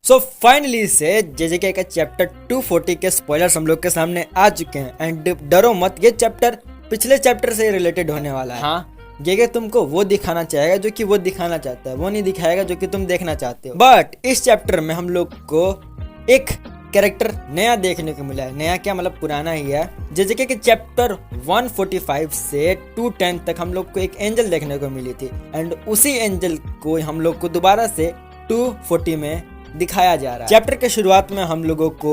So finally से जेजेके का chapter 240 के स्पॉयलर्स हम लोग के सामने आ चुके हैं एंड डरो मत, ये चैप्टर पिछले चैप्टर से रिलेटेड होने वाला है। हाँ, जेके तुमको वो दिखाना चाहेगा जो कि वो दिखाना चाहता है, वो नहीं दिखाएगा जो कि तुम देखना चाहते हो। बट इस चैप्टर में हम लोग को एक कैरेक्टर नया देखने को मिला है। नया क्या, मतलब पुराना ही है। जेजेके के चैप्टर 145 से 210 तक हम लोग को एक एंजल देखने को मिली थी एंड उसी एंजल को हम लोग को दोबारा से 240 में दिखाया जा रहा है। चैप्टर के शुरुआत में हम लोगों को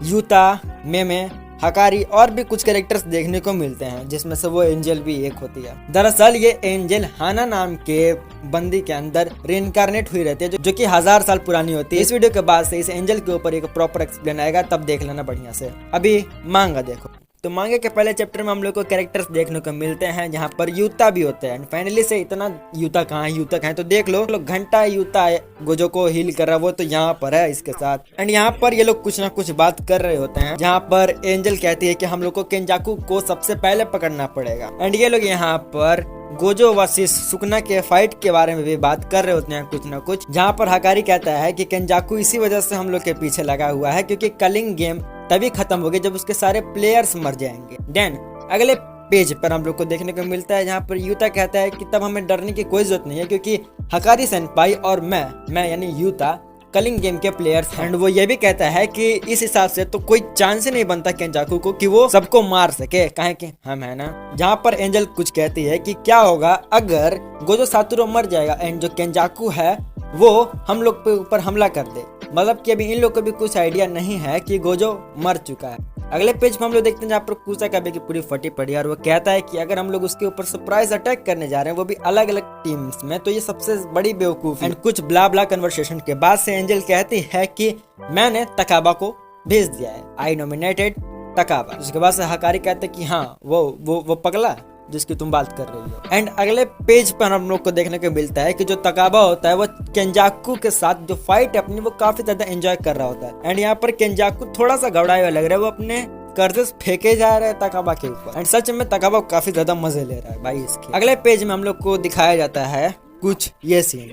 यूता, मेमे, हकारी और भी कुछ कैरेक्टर्स देखने को मिलते हैं, जिसमें से वो एंजल भी एक होती है। दरअसल ये एंजल हाना नाम के बंदी के अंदर रिइंकार्नेट हुई रहती है, जो कि 1000 साल पुरानी होती है। इस वीडियो के बाद से इस एंजल के ऊपर एक प्रॉपर एक्सप्लेन आएगा, तब देख लेना बढ़िया से। अभी मांगा देखो। तो मांगे के पहले चैप्टर में हम लोग को कैरेक्टर्स देखने को मिलते हैं, जहाँ पर यूता भी होते हैं। फाइनली से इतना यूता कहाँ है, यूता कहाँ है, तो देख लो घंटा यूता गोजो को हील कर रहा है, वो तो यहाँ पर है इसके साथ। एंड यहाँ पर ये लोग कुछ ना कुछ बात कर रहे होते हैं, जहाँ पर एंजल कहती है कि हम लोग को केंजाकू को सबसे पहले पकड़ना पड़ेगा। एंड ये लोग यहाँ पर गोजो वर्सेस सुकना के फाइट के बारे में भी बात कर रहे होते हैं कुछ ना कुछ, जहाँ पर हकारी कहता है कि केंजाकू इसी वजह से हम लोग के पीछे लगा हुआ है, क्योंकि कलिंग गेम तभी खत्म होगी जब उसके सारे प्लेयर्स मर जाएंगे। देन अगले पेज पर हम लोग को देखने को मिलता है, जहाँ पर यूता कहता है कि तब हमें डरने की कोई जरूरत नहीं है, क्योंकि हकारी सेनपाई और मैं यानी यूता कलिंग गेम के प्लेयर्स हैं। एंड वो ये भी कहता है कि इस हिसाब से तो कोई चांस ही नहीं बनता केंजाकू को कि वो सबको मार सके, काहे कि हम है ना। जहाँ पर एंजल कुछ कहती है कि क्या होगा अगर गोजो सातुरो मर जाएगा एंड जो केंजाकू है वो हम लोग पे ऊपर हमला कर दे। मतलब कि अभी इन लोग को भी कुछ आइडिया नहीं है कि गोजो मर चुका है। अगले पेज में हम लोग देखते हैं जहाँ पर कुसा काबे की पूरी फटी पड़ी है और वो कहता है कि अगर हम लोग उसके ऊपर सरप्राइज अटैक करने जा रहे हैं, वो भी अलग अलग टीम्स में, तो ये सबसे बड़ी बेवकूफी। एंड कुछ ब्ला ब्ला कन्वर्सेशन के बाद से एंजल कहती है कि मैंने तकाबा को भेज दिया है, आई नॉमिनेटेड तकाबा। उसके बाद से हकारी कहते हैं कि हाँ वो पगला जिसकी तुम बात कर रही हो। एंड अगले पेज पर हम लोग को देखने को मिलता है कि जो तकाबा होता है वो केंजाकू के साथ जो फाइट है अपनी, वो काफी ज्यादा एंजॉय कर रहा होता है। एंड यहाँ पर केंजाकू थोड़ा सा घबराया हुआ लग रहा है, वो अपने कर्जे फेंके जा रहा है तकाबा के ऊपर। एंड सच में तकाबा काफी ज्यादा मजे ले रहा है भाई इसके। अगले पेज में हम लोग को दिखाया जाता है कुछ ये सीन,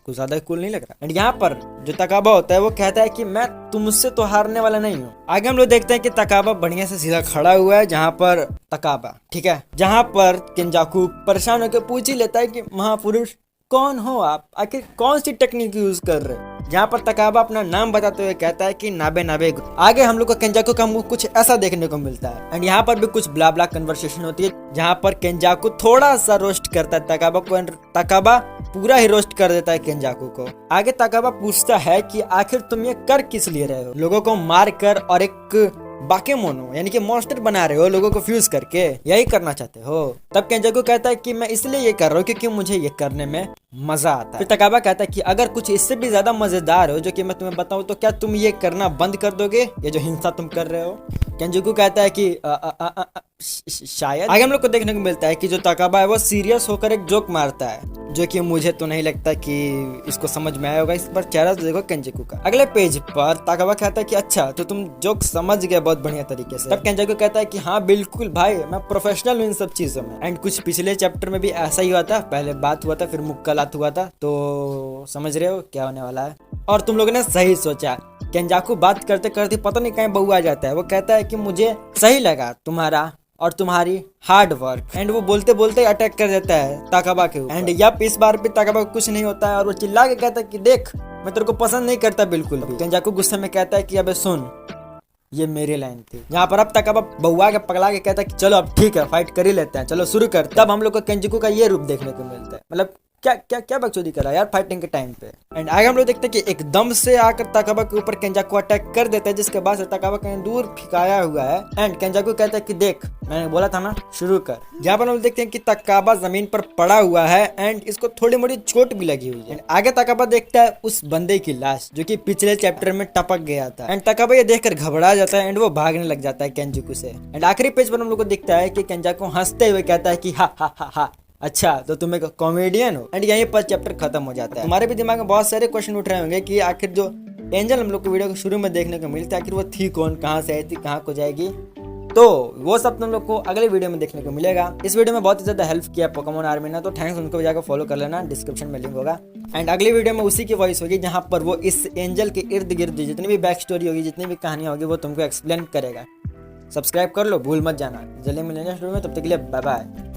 कुछ ज्यादा कूल नहीं लग रहा। एंड यहाँ पर जो तकाबा होता है वो कहता है कि मैं तुमसे तो हारने वाला नहीं हूँ। आगे हम लोग देखते हैं कि तकाबा बढ़िया से सीधा खड़ा हुआ है, जहाँ पर तकाबा ठीक है, जहाँ पर केंजाकू परेशान होकर पूछ ही लेता है कि महापुरुष कौन हो आप, आखिर कौन सी टेक्निक यूज कर रहे हो। जहाँ पर तकाबा अपना नाम बताते हुए कहता है कि नाबे नाबे। आगे हम लोग को केंजाकू का मुंह कुछ ऐसा देखने को मिलता है। एंड यहाँ पर भी कुछ ब्ला ब्ला कन्वर्सेशन होती है, जहाँ पर केंजाकू थोड़ा सा रोस्ट करता है तकाबा को, तकाबा पूरा ही रोस्ट कर देता है केंजाकू को। आगे तकाबा पूछता है कि आखिर तुम ये कर किस लिए रहे हो, लोगों को मार कर और एक बाकेमोनो यानी कि मॉन्स्टर बना रहे हो, लोगों को फ्यूज करके, यही करना चाहते हो। तब केंजाकू कहता है कि मैं इसलिए ये कर रहा हूँ क्योंकि मुझे ये करने में मजा आता है। फिर तकाबा कहता है कि अगर कुछ इससे भी ज्यादा मजेदार हो जो कि मैं तुम्हें बताऊं, तो क्या तुम ये करना बंद कर दोगे, ये जो हिंसा तुम कर रहे हो। केंजाकू कहता है कि शायद। आगे हम लोग को देखने को मिलता है कि जो तकाबा है वो सीरियस होकर एक जोक मारता है, जो कि मुझे तो नहीं लगता कि इसको समझ में आया होगा। इस पर चेहरा तो देखो केंजाकू का। अगले पेज पर तकाबा कहता है कि अच्छा तो तुम जोक समझ गए बहुत बढ़िया तरीके से। तब केंजाकू कहता है कि हाँ बिल्कुल भाई, मैं प्रोफेशनल हूँ इन सब चीजों में। एंड कुछ पिछले चैप्टर में भी ऐसा ही हुआ था, पहले बात हुआ था फिर मुक्कालात हुआ था, तो समझ रहे हो क्या होने वाला है। और तुम लोगों ने सही सोचा। केंजाकू बात करते करते पता नहीं कहीं बहू आ जाता है, वो कहता है कि मुझे सही लगा तुम्हारा और तुम्हारी हार्ड वर्क। एंड वो बोलते बोलते अटैक कर देता है तकाबा के ऊपर। एंड यप इस बार भी तकाबा को कुछ नहीं होता है और वो चिल्ला के कहता है कि देख मैं तेरे को पसंद नहीं करता बिल्कुल भी। केंजाकू गुस्से में कहता है कि अबे सुन, ये मेरी लाइन थी। यहाँ पर अब तकाबा बउआ के पगला के कहता है कि चलो अब ठीक है फाइट कर ही लेते हैं, चलो शुरू कर। तब हम लोग को केंजाकू का ये रूप देखने को मिलता है, मतलब क्या क्या क्या बकचोदी करा यार फाइटिंग के टाइम पे। एंड आगे हम लोग देखते हैं कि एकदम से आकर तकाबा के ऊपर केंजाकू अटैक कर देता है, जिसके बाद से तकाबा कहीं दूर फिकाया हुआ है। एंड केंजाकू कहता है कि देख मैंने बोला था ना शुरू कर। यहाँ पर हम लोग देखते हैं कि तकाबा जमीन पर पड़ा हुआ है एंड इसको थोड़ी मोड़ी चोट भी लगी हुई है। आगे तकाबा देखता है उस बंदे की लाश जो कि पिछले चैप्टर में टपक गया था। एंड तकाबा ये देखकर घबरा जाता है एंड वो भागने लग जाता है केंजाकू से। एंड आखिरी पेज पर हम लोग को दिखता है कि केंजाकू हंसते हुए कहता है कि हा हा हा हा, अच्छा तो तुम एक कॉमेडियन हो। एंड यहीं पर चैप्टर खत्म हो जाता है। तुम्हारे भी दिमाग में बहुत सारे क्वेश्चन उठ रहे होंगे कि आखिर जो एंजल हम लोग को वीडियो के शुरू में देखने को मिलता है, आखिर वो थी कौन, कहाँ से आई थी, कहाँ को जाएगी। तो वो सब तुम लोग को अगले वीडियो में देखने को मिलेगा। इस वीडियो में बहुत ही ज्यादा हेल्प किया पोकेमॉन आर्मी ने, तो थैंक्स, उनको जाकर फॉलो कर लेना, डिस्क्रिप्शन में लिंक होगा। एंड अगली वीडियो में उसी की वॉइस होगी जहां पर वो इस एंजल के इर्द गिर्द जितनी भी बैक स्टोरी होगी, जितनी भी कहानियां होगी, वो तुमको एक्सप्लेन करेगा। सब्सक्राइब कर लो, भूल मत जाना। जल्दी मिलेंगे नेक्स्ट वीडियो में, तब तक के लिए बाय बाय।